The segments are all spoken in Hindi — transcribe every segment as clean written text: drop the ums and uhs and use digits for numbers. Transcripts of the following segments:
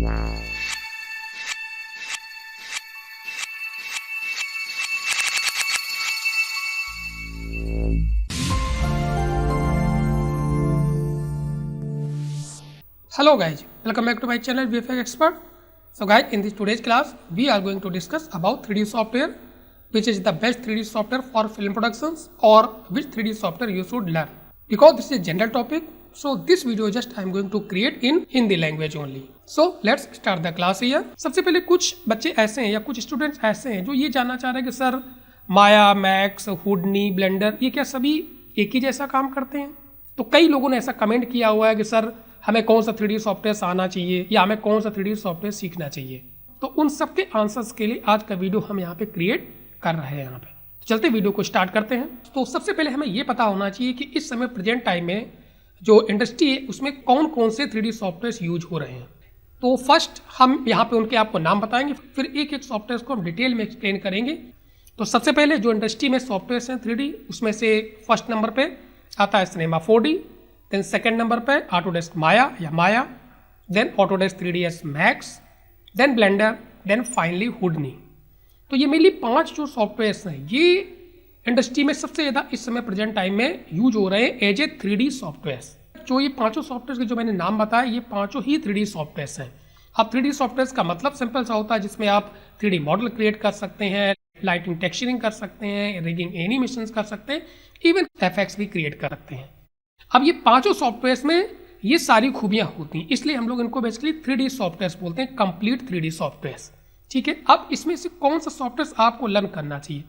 Hello guys, welcome back to my channel VFX Expert. So guys, in this today's class we are going to discuss about 3D software, which is the best 3D software for film productions, or which 3D software you should learn. Because this is a general topic, so this video just I am going to create in Hindi language only. So let's start the class here. सबसे पहले कुछ बच्चे ऐसे हैं या कुछ स्टूडेंट्स ऐसे हैं जो ये जानना चाह रहे हैं कि सर माया, मैक्स, हुडनी, ब्लेंडर ये क्या सभी एक ही जैसा काम करते हैं? तो कई लोगों ने ऐसा कमेंट किया हुआ है कि सर हमें कौन सा 3D सॉफ्टवेयर आना चाहिए या हमें कौन सा 3D सॉफ्टवेयर सीखना चाहिए। तो उन सब के आंसर्स के लिए आज का वीडियो हम यहाँ पे क्रिएट कर रहे हैं। यहाँ पे तो चलते वीडियो को स्टार्ट करते हैं। तो सबसे पहले हमें ये पता होना चाहिए कि इस समय प्रेजेंट टाइम में जो इंडस्ट्री है उसमें कौन कौन से 3D सॉफ्टवेयर यूज हो रहे हैं। तो फर्स्ट हम यहाँ पे उनके आपको नाम बताएंगे, फिर एक एक सॉफ्टवेयर को हम डिटेल में एक्सप्लेन करेंगे। तो सबसे पहले जो इंडस्ट्री में सॉफ्टवेयर हैं 3D, उसमें से फर्स्ट नंबर पे आता है cinema 4D, then second number पे ऑटोडेस्क माया या Maya, then Autodesk 3ds Max, then Blender, then finally Houdini. तो ये मेनली 5 जो सॉफ्टवेयर्स हैं ये इंडस्ट्री में सबसे ज़्यादा इस समय प्रेजेंट टाइम में यूज हो रहे हैं एज ए 3D सॉफ्टवेयर्स। जो ये पांचों सॉफ्टवेयर्स के जो मैंने नाम बताया ये पांचों ही 3D सॉफ्टवेयर्स हैं। अब 3D सॉफ्टवेयर्स का मतलब सिंपल सा होता है जिसमें आप 3D मॉडल क्रिएट कर सकते हैं, लाइटिंग टेक्सचरिंग कर सकते हैं, रिगिंग एनिमेशन कर सकते हैं, इवन एफएक्स भी क्रिएट कर सकते हैं। अब ये पांचों सॉफ्टवेयर्स में ये सारी खूबियां होती हैं, इसलिए हम लोग इनको बेसिकली 3D सॉफ्टवेयर्स बोलते हैं, कंप्लीट 3D सॉफ्टवेयर्स। ठीक है, अब इसमें से कौन सा सॉफ्टवेयर्स आपको लर्न करना चाहिए?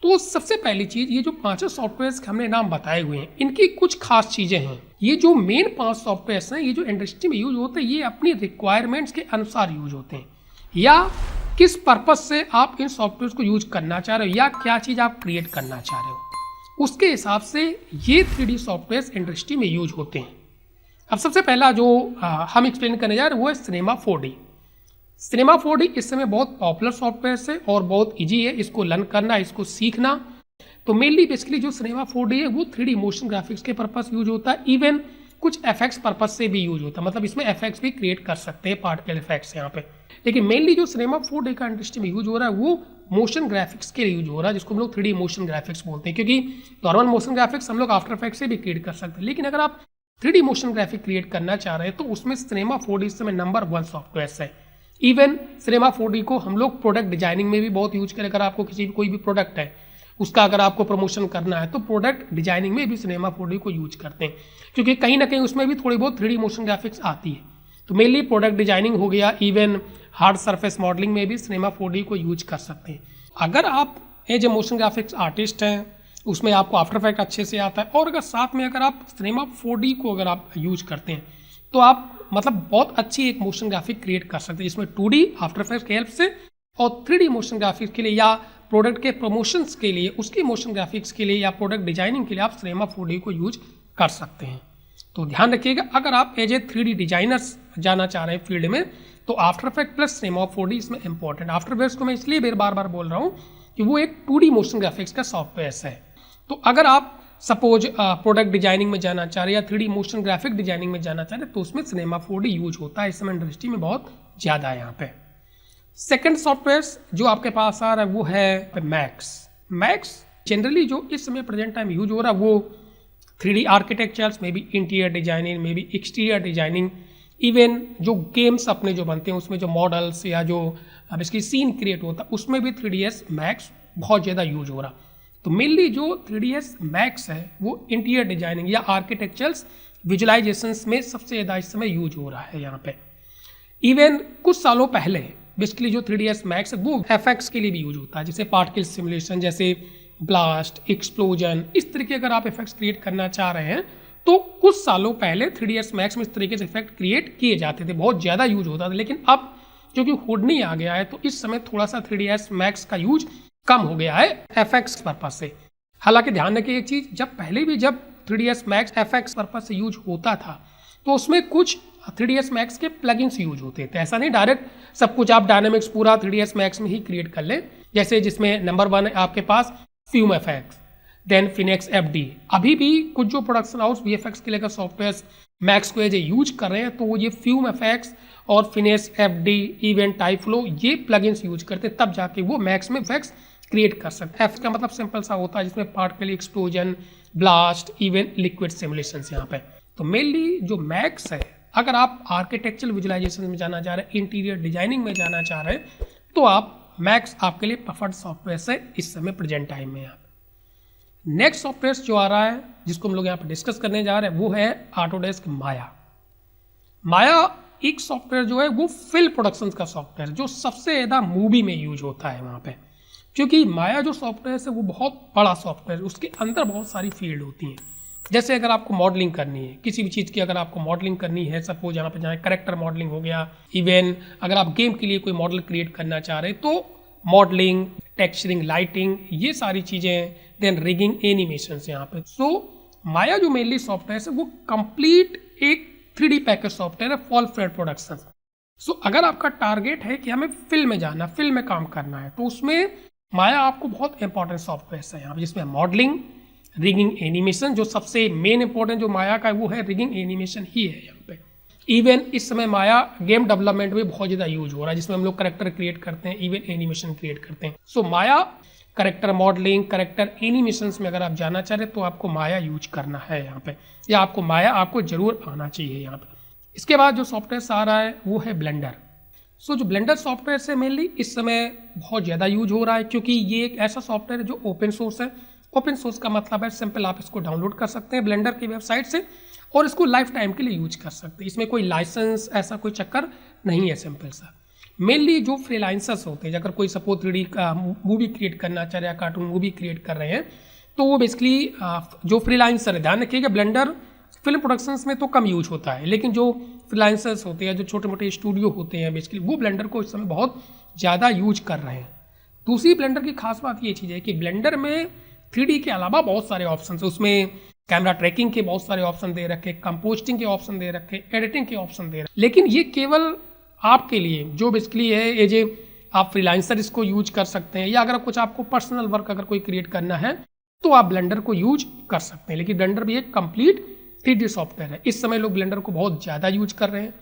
तो सबसे पहली चीज ये जो पांचों सॉफ्टवेयर्स के हमने नाम बताए हुए हैं इनकी कुछ खास चीजें हैं। ये जो मेन 5 सॉफ्टवेयर्स हैं ये जो इंडस्ट्री में यूज होते हैं ये अपनी रिक्वायरमेंट्स के अनुसार यूज होते हैं, या किस पर्पज से आप इन सॉफ्टवेयर को यूज करना चाह रहे हो या क्या चीज आप क्रिएट करना चाह रहे हो, उसके हिसाब से ये 3D सॉफ्टवेयर इंडस्ट्री में यूज होते हैं। अब सबसे पहला जो हम एक्सप्लेन करने जा रहे हैं वो है सिनेमा 4D। सिनेमा 4D इस समय बहुत पॉपुलर सॉफ्टवेयर है और बहुत इजी है इसको लर्न करना, इसको सीखना। तो मेनली बेसिकली जो सिनेमा 4D है वो 3D मोशन ग्राफिक्स के पर्पस यूज होता है, इवन कुछ एफएक्स पर्पज से भी यूज होता है, मतलब इसमें एफएक्स भी क्रिएट कर सकते हैं, पार्टिकल इफेक्ट्स यहाँ पे। लेकिन मेनली जो सिनेमा 4D का इंडस्ट्री में यूज हो रहा है वो मोशन ग्राफिक्स के लिए यूज हो रहा है, जिसको हम लोग 3D मोशन ग्राफिक्स बोलते हैं। क्योंकि नॉर्मल मोशन ग्राफिक्स हम लोग आफ्टर इफेक्ट्स से भी क्रिएट कर सकते हैं, लेकिन अगर आप 3D मोशन ग्राफिक क्रिएट करना चाह रहे हैं तो उसमें सिनेमा 4D इस समय नंबर 1 सॉफ्टवेयर है। इवन सिनेमा 4D को हम लोग प्रोडक्ट डिजाइनिंग में भी बहुत यूज करें। अगर आपको कोई भी प्रोडक्ट है उसका अगर आपको प्रमोशन करना है तो प्रोडक्ट डिजाइनिंग में भी सिनेमा 4D को यूज करते हैं, क्योंकि कहीं ना कहीं उसमें भी थोड़ी बहुत 3D मोशन ग्राफिक्स आती है। तो मेनली प्रोडक्ट डिजाइनिंग हो गया, इवन हार्ड सरफेस मॉडलिंग में भी सिनेमा 4D को यूज कर सकते हैं। अगर आप as a motion graphics artist हैं, उसमें आपको आफ्टर इफेक्ट अच्छे से आता है, और अगर साथ में अगर आप सिनेमा 4D को अगर आप यूज करते हैं तो आप मतलब बहुत अच्छी एक मोशन ग्राफिक क्रिएट कर सकते हैं, जिसमें 2D आफ्टर इफेक्ट की हेल्प से और 3D मोशन ग्राफिक्स के लिए या प्रोडक्ट के प्रमोशंस के लिए, उसकी मोशन ग्राफिक्स के लिए या प्रोडक्ट डिजाइनिंग के लिए आप सिनेमा 4D को यूज कर सकते हैं। तो ध्यान रखिएगा, अगर आप एज ए 3D डिजाइनर्स जाना चाह रहे हैं फील्ड में तो after effect plus cinema 4D इसमें इंपॉर्टेंट। आफ्टर इफेक्ट्स को मैं इसलिए बार बार बोल रहा हूँ कि वो एक 2D मोशन ग्राफिक्स का सॉफ्टवेयर है। तो अगर आप सपोज प्रोडक्ट डिजाइनिंग में जाना चाह रहे हैं या 3D मोशन ग्राफिक डिजाइनिंग में जाना चाह रहे हैं तो उसमें सिनेमा 4D यूज होता है, इस समय इंडस्ट्री में बहुत ज़्यादा है यहाँ पे। सेकेंड सॉफ्टवेयर जो आपके पास आ रहा है वो है मैक्स। मैक्स जनरली जो इस समय प्रेजेंट टाइम यूज हो रहा है वो 3D आर्किटेक्चर्स में भी, इंटीरियर डिजाइनिंग में भी, एक्सटीरियर डिजाइनिंग, इवन जो गेम्स अपने जो बनते हैं उसमें जो मॉडल्स या जो अब इसकी सीन क्रिएट होता है उसमें भी 3ds मैक्स बहुत ज़्यादा यूज हो रहा। तो मेनली जो 3ds मैक्स है वो इंटीरियर डिजाइनिंग या आर्किटेक्चर्स विजुअलाइजेशंस में सबसे ज़्यादा इस समय यूज हो रहा है यहाँ पे। इवन कुछ सालों पहले बेसिकली जो 3ds मैक्स है वो एफएक्स के लिए भी यूज होता है, जैसे पार्टिकल सिमुलेशन, जैसे ब्लास्ट, एक्सप्लोजन, इस तरीके अगर आप इफेक्ट्स क्रिएट करना चाह रहे हैं तो कुछ सालों पहले 3ds मैक्स में इस तरीके से इफेक्ट क्रिएट किए जाते थे, बहुत ज़्यादा यूज होता था। लेकिन अब क्योंकि हुडनी आ गया है तो इस समय थोड़ा सा 3ds मैक्स का यूज कम हो गया है एफएक्स पर्पज से। हालांकि ध्यान रखिए एक चीज, जब पहले भी जब 3ds मैक्स एफएक्स पर्पज से यूज होता था तो उसमें कुछ 3ds मैक्स के प्लगइन्स यूज होते थे। ऐसा नहीं डायरेक्ट सब कुछ आप डायनामिक्स पूरा 3ds मैक्स में ही क्रिएट कर लें, जैसे जिसमें नंबर 1 है आपके पास Fume FX, then Phoenix FD. अभी भी कुछ जो प्रोडक्शन हाउस वीएफएक्स के लेकर सॉफ्टवेयर मैक्स को एज ए यूज कर रहे हैं तो वो ये फ्यूम एफएक्स और Phoenix FD event type flow ये प्लगइन्स यूज करते हैं, तब जाके वो मैक्स में इफेक्ट्स क्रिएट कर सकते हैं। एफ का मतलब सिंपल सा होता है जिसमें particle explosion, blast, even liquid simulations यहाँ पे। तो मेनली जो मैक्स है, अगर आप आर्किटेक्चरल विजुअलाइजेशन में जाना चाह रहे हैं, इंटीरियर डिजाइनिंग में जाना चाह रहे हैं, तो आप मैक्स आपके लिए प्रेफर्ड सॉफ्टवेयर से इस समय प्रेजेंट टाइम में। यहाँ नेक्स्ट सॉफ्टवेयर जो आ रहा है जिसको हम लोग यहाँ पर डिस्कस करने जा रहे हैं वो है ऑटोडेस्क माया। माया एक सॉफ्टवेयर जो है वो फिल्म प्रोडक्शन का सॉफ्टवेयर जो सबसे ज़्यादा मूवी में यूज होता है वहाँ पे, क्योंकि माया जो सॉफ्टवेयर है वो बहुत बड़ा सॉफ्टवेयर है, उसके अंदर बहुत सारी फील्ड होती हैं। जैसे अगर आपको मॉडलिंग करनी है किसी भी चीज़ की, अगर आपको मॉडलिंग करनी है, सपोज यहाँ पे जहाँ कैरेक्टर मॉडलिंग हो गया, इवन अगर आप गेम के लिए कोई मॉडल क्रिएट करना चाह रहे हैं तो मॉडलिंग, टेक्सचरिंग, लाइटिंग, ये सारी चीज़ें, देन रिगिंग, एनिमेशन यहाँ पे। सो माया जो मेनली सॉफ्टवेयर है वो कंप्लीट एक 3D पैकेज सॉफ्टवेयर है फॉर फिल्म प्रोडक्शन। सो अगर आपका टारगेट है कि हमें फिल्म में जाना, फिल्म में काम करना है, तो उसमें माया आपको बहुत इंपॉर्टेंट सॉफ्टवेयर है यहाँ पे, जिसमें मॉडलिंग, रिगिंग, एनिमेशन, जो सबसे मेन इंपॉर्टेंट जो माया का है वो है रिगिंग एनिमेशन ही है यहाँ पे। इवन इस समय माया गेम डेवलपमेंट में बहुत ज़्यादा यूज हो रहा है, जिसमें हम लोग करेक्टर क्रिएट करते हैं, इवन एनिमेशन क्रिएट करते हैं। सो माया करेक्टर मॉडलिंग, करेक्टर एनिमेशन में अगर आप जाना चाह रहे तो आपको माया यूज करना है यहाँ पे, या आपको माया आपको जरूर आना चाहिए यहाँ पे। इसके बाद जो सॉफ्टवेयर आ रहा है वो है ब्लेंडर। सो जो ब्लेंडर सॉफ्टवेयर से मेनली इस समय बहुत ज़्यादा यूज हो रहा है, क्योंकि ये एक ऐसा सॉफ्टवेयर है जो ओपन सोर्स है। ओपन सोर्स का मतलब है सिंपल, आप इसको डाउनलोड कर सकते हैं ब्लेंडर की वेबसाइट से और इसको लाइफ टाइम के लिए यूज कर सकते हैं। इसमें कोई लाइसेंस ऐसा कोई चक्कर नहीं है, सिंपल सा। मेनली जो फ्रीलांसर्स होते हैं, अगर कोई सपोज 3D का मूवी क्रिएट करना चाह रहे हैं, कार्टून मूवी क्रिएट कर रहे हैं, तो वो बेसिकली जो फ्रीलांसर है, ध्यान रखिएगा ब्लेंडर फिल्म प्रोडक्शंस में तो कम यूज होता है, लेकिन जो फ्रीलांसर्स होते हैं, जो छोटे मोटे स्टूडियो होते हैं, बेसिकली वो ब्लेंडर को इस समय बहुत ज़्यादा यूज कर रहे हैं। दूसरी ब्लेंडर की खास बात ये चीज़ है कि ब्लेंडर में 3D के अलावा बहुत सारे ऑप्शन है। उसमें कैमरा ट्रैकिंग के बहुत सारे ऑप्शन दे रखे, कंपोस्टिंग के ऑप्शन दे रखे, एडिटिंग के ऑप्शन दे रखे, लेकिन ये केवल आपके लिए जो बेसिकली है एज ए आप फ्रीलांसर इसको यूज कर सकते हैं, या अगर कुछ आपको पर्सनल वर्क अगर कोई क्रिएट करना है तो आप ब्लेंडर को यूज कर सकते हैं। लेकिन ब्लेंडर भी एक कंप्लीट 3D सॉफ्टवेयर है। इस समय लोग ब्लेंडर को बहुत ज़्यादा यूज कर रहे हैं।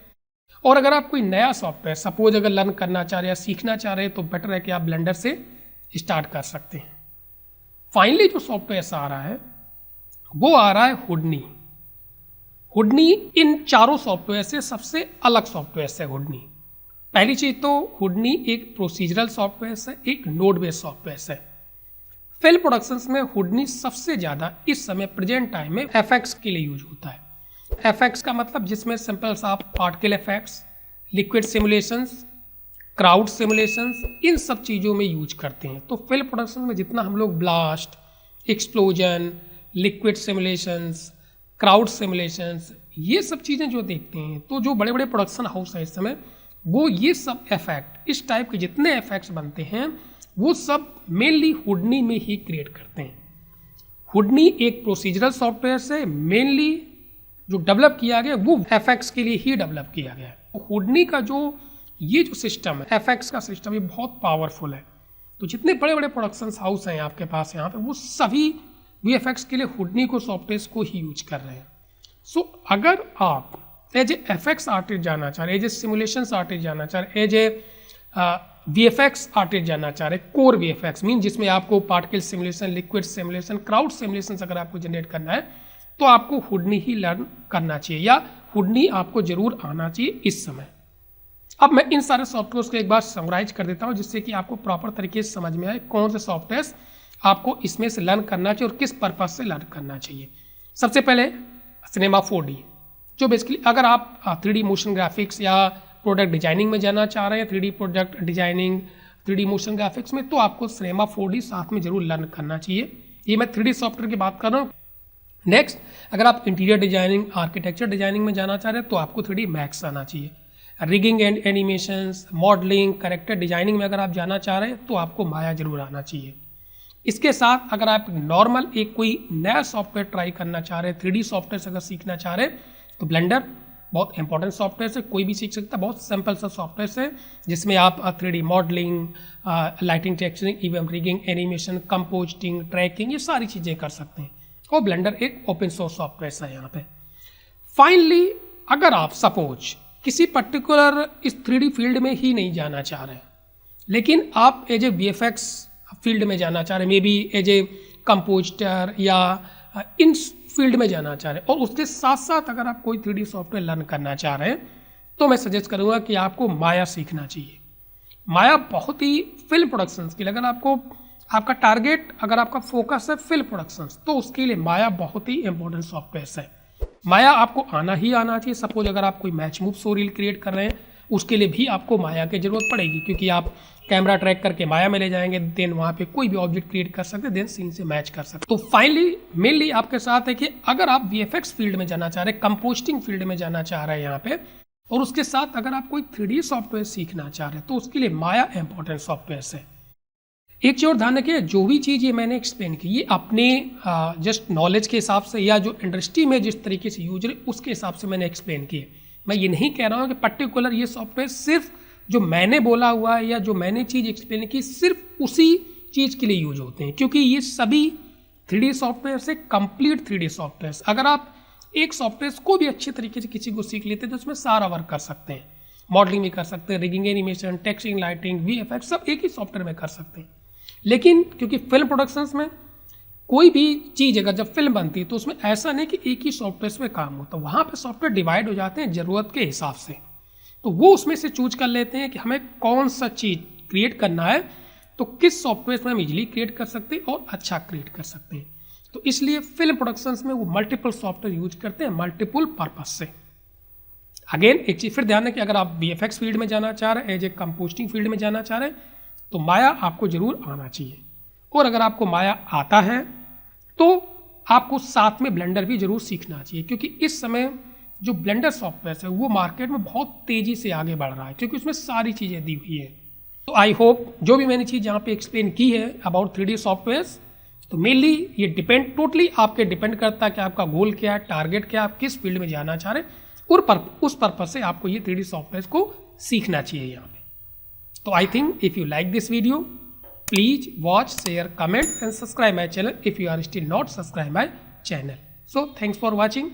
और अगर आप कोई नया सॉफ्टवेयर सपोज अगर लर्न करना चाह रहे हैं या सीखना चाह रहे हैं तो बेटर है कि आप ब्लेंडर से स्टार्ट कर सकते हैं। फाइनली जो सॉफ्टवेयर आ रहा है वो आ रहा है हुडनी। हुडनी इन चारों सॉफ्टवेयर से सबसे अलग सॉफ्टवेयर है हुडनी। पहली चीज तो हुडनी एक प्रोसीजरल सॉफ्टवेयर है, एक नोड बेस्ड सॉफ्टवेयर है। फिल्म प्रोडक्शंस में हुडनी सबसे ज़्यादा इस समय प्रेजेंट टाइम में एफएक्स के लिए यूज होता है। एफएक्स का मतलब जिसमें सिंपल सा आप particle effects, liquid simulations, crowd simulations, इन सब चीज़ों में यूज करते हैं। तो फिल्म प्रोडक्शन में जितना हम लोग blast, explosion, liquid simulations, crowd simulations, ये सब चीज़ें जो देखते हैं, तो जो बड़े बड़े प्रोडक्शन हाउस हैं इस समय वो ये सब इफेक्ट, इस टाइप के जितने इफेक्ट्स बनते हैं वो सब मेनली हुडनी में ही क्रिएट करते हैं। हुडनी एक प्रोसीजरल सॉफ्टवेयर से मेनली जो डेवलप किया गया वो एफएक्स के लिए ही डेवलप किया गया है। हुडनी का जो ये जो सिस्टम है, एफएक्स का सिस्टम, ये बहुत पावरफुल है। तो जितने बड़े बड़े प्रोडक्शन हाउस हैं आपके पास यहाँ पे, वो सभी वीएफएक्स के लिए हुडनी को सॉफ्टवेयर को ही यूज कर रहे हैं। सो अगर आप एज ए एफएक्स आर्टिस्ट जाना चाह रहे, एज ए सिमुलेशन आर्टिस्ट जाना चाह रहे, एज ए वीएफएक्स आर्टिस्ट जाना चाह रहे, कोर वीएफएक्स मीन जिसमें आपको particle simulation, liquid simulation, crowd simulation अगर आपको जनरेट करना है तो आपको हुडनी ही लर्न करना चाहिए, या हुडनी आपको जरूर आना चाहिए इस समय। अब मैं इन सारे सॉफ्टवेयर को एक बार समराइज कर देता हूँ जिससे कि आपको प्रॉपर तरीके से समझ में आए कौन से सॉफ्टवेयर आपको इसमें से लर्न करना चाहिए और किस पर्पज से लर्न करना चाहिए। सबसे पहले सिनेमा 4D, जो बेसिकली अगर आप 3D मोशन ग्राफिक्स या प्रोडक्ट डिजाइनिंग में जाना चाह रहे हैं, 3D product designing, 3D motion graphics में, तो आपको सिनेमा 4D साथ में जरूर लर्न करना चाहिए। ये मैं 3D सॉफ्टवेयर की बात कर रहा हूँ। नेक्स्ट, अगर आप इंटीरियर डिजाइनिंग, आर्किटेक्चर डिजाइनिंग में जाना चाह रहे हैं तो आपको 3D मैक्स आना चाहिए। Rigging and animations, modelling, character designing में अगर आप जाना चाह रहे हैं तो आपको माया जरूर आना चाहिए। इसके साथ अगर आप नॉर्मल एक कोई नया सॉफ्टवेयर ट्राई करना चाह रहे हैं, 3D सॉफ्टवेयर अगर सीखना चाह रहे हैं तो ब्लेंडर बहुत इंपॉर्टेंट सॉफ्टवेयर है, कोई भी सीख सकता है। बहुत सिंपल सा सॉफ्टवेयर है जिसमें आप 3D modelling, lighting, texturing, even rigging, animation, compositing, tracking, ये सारी चीज़ें कर सकते हैं। और ब्लेंडर एक ओपन सोर्स सॉफ्टवेयर है यहाँ पे। फाइनली अगर आप सपोज किसी पर्टिकुलर इस 3D फील्ड में ही नहीं जाना चाह रहे, लेकिन आप एज ए VFX फील्ड में जाना चाह रहे, maybe as a compositor या इन फील्ड में जाना चाह रहे हैं, और उसके साथ साथ अगर आप कोई 3D सॉफ्टवेयर लर्न करना चाह रहे हैं, तो मैं सजेस्ट करूंगा कि आपको माया सीखना चाहिए। माया बहुत ही फिल्म प्रोडक्शंस के लिए, अगर आपको आपका टारगेट, अगर आपका फोकस है फिल्म प्रोडक्शंस, तो उसके लिए माया बहुत ही इंपॉर्टेंट सॉफ्टवेयर है। माया आपको आना ही आना चाहिए। सपोज अगर आप कोई match move so reel create कर रहे हैं, उसके लिए भी आपको माया की जरूरत पड़ेगी, क्योंकि आप कैमरा ट्रैक करके माया में ले जाएंगे, देन वहाँ पे कोई भी ऑब्जेक्ट क्रिएट कर सकते हैं, देन सीन से मैच कर सकते। तो फाइनली मेनली आपके साथ है कि अगर आप VFX फील्ड में जाना चाह रहे हैं, कंपोस्टिंग फील्ड में जाना चाह रहे हैं यहाँ पे, और उसके साथ अगर आप कोई 3D सॉफ्टवेयर सीखना चाह रहे हैं, तो उसके लिए माया इंपॉर्टेंट सॉफ्टवेयर है। एक चीज और ध्यान रखिए, जो भी चीज़ ये मैंने एक्सप्लेन की, ये अपने जस्ट नॉलेज के हिसाब से या जो इंडस्ट्री में जिस तरीके से यूज रहे उसके हिसाब से मैंने एक्सप्लेन किए। मैं ये नहीं कह रहा हूँ कि पर्टिकुलर ये सॉफ्टवेयर सिर्फ जो मैंने बोला हुआ है या जो मैंने चीज़ एक्सप्लेन की सिर्फ उसी चीज़ के लिए यूज होते हैं, क्योंकि ये सभी 3D सॉफ्टवेयर से कंप्लीट 3D सॉफ्टवेयर। अगर आप एक सॉफ्टवेयर को भी अच्छे तरीके से किसी को सीख लेते हैं तो उसमें सारा वर्क कर सकते हैं, मॉडलिंग भी कर सकते हैं, rigging, animation, texturing, lighting, VFX सब एक ही सॉफ्टवेयर में कर सकते हैं। लेकिन क्योंकि फिल्म प्रोडक्शंस में कोई भी चीज़ अगर जब फिल्म बनती है तो उसमें ऐसा नहीं कि एक ही सॉफ्टवेयर में काम होता, वहाँ पे सॉफ्टवेयर डिवाइड हो जाते हैं ज़रूरत के हिसाब से। तो वो उसमें से चूज कर लेते हैं कि हमें कौन सा चीज़ क्रिएट करना है, तो किस सॉफ्टवेयर में हम इजीली क्रिएट कर सकते हैं और अच्छा क्रिएट कर सकते हैं। तो इसलिए फिल्म प्रोडक्शंस में वो मल्टीपल सॉफ्टवेयर यूज करते हैं मल्टीपल पर्पज से। अगेन एक चीज़ फिर ध्यान है कि अगर आप VFX फील्ड में जाना चाह रहे हैं, एज ए कंपोस्टिंग फील्ड में जाना चाह रहे हैं, तो माया आपको जरूर आना चाहिए। और अगर आपको माया आता है तो आपको साथ में ब्लेंडर भी जरूर सीखना चाहिए, क्योंकि इस समय जो ब्लेंडर सॉफ्टवेयर है वो मार्केट में बहुत तेज़ी से आगे बढ़ रहा है, क्योंकि उसमें सारी चीज़ें दी हुई है। तो आई होप जो भी मैंने चीज़ यहाँ पे एक्सप्लेन की है अबाउट 3D सॉफ्टवेयर, तो मेनली ये डिपेंड टोटली आपके डिपेंड करता है कि आपका गोल क्या है, टारगेट क्या है, आप किस फील्ड में जाना चाह रहे हैं, और उस पर्पज से आपको ये 3D सॉफ्टवेयर को सीखना चाहिए यहाँ पे। So I think if you like this video, please watch, share, comment and subscribe my channel if you are still not subscribed my channel. So thanks for watching.